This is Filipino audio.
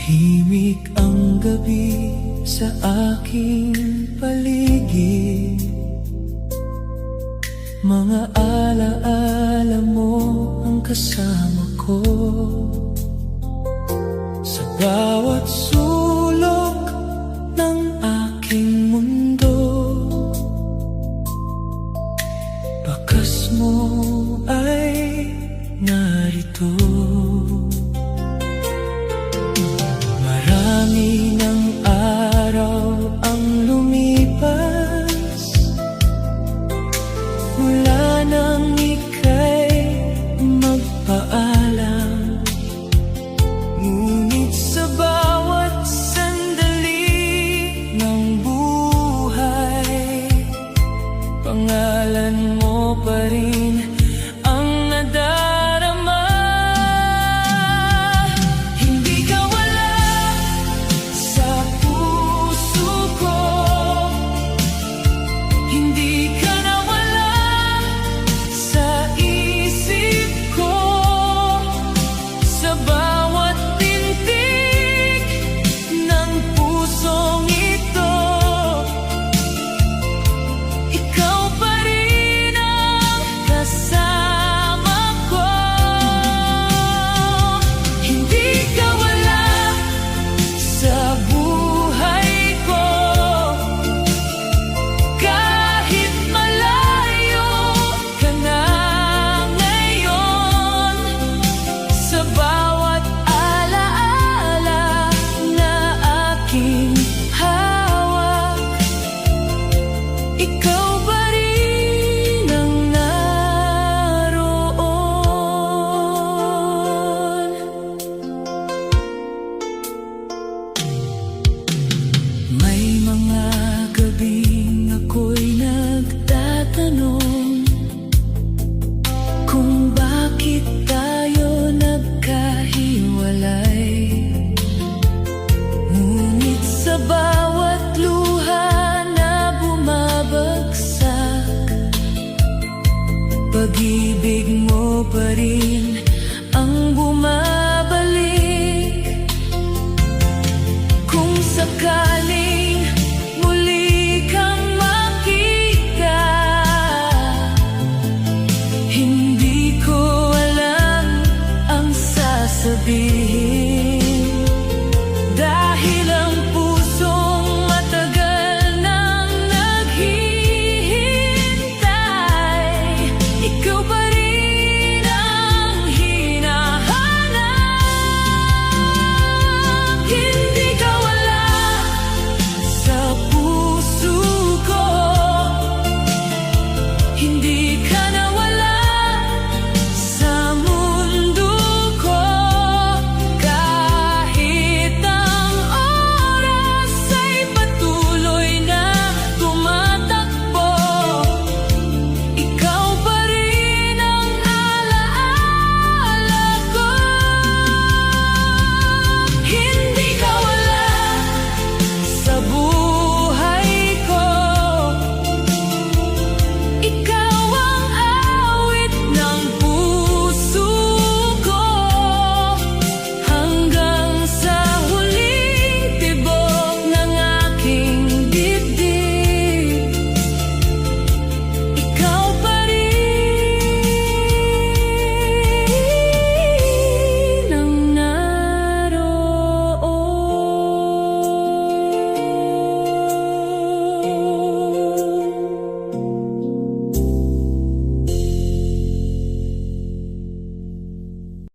Tahimik ang gabi sa aking paligid. Mga alaala mo ang kasama ko. Sa bawat sulok ng aking mundo, bakas mo ay narito. Marami ng araw ang lumipas mula nang ika'y magpaalam. Ngunit sa bawat sandali ng buhay, pangalan mo pa rin ang nadarama. Hindi ka wala sa puso ko, hindi ka nawala sa isip ko. Sa bawat tintig ng pusong ito, ikaw pa rin ang kasama ko. Hindi ka wala sa buhay ko, kahit malayo ka na ngayon. Sa bawat alaala na aking hawak, ikaw pa rin ang naroon. May mga gabing ako'y nagtatanong kung bakit tayo nagkahiwalay. Ngunit sa bawat luha na bumabagsak, pag-ibig mo pa rin ang bumabalik. Kung sakali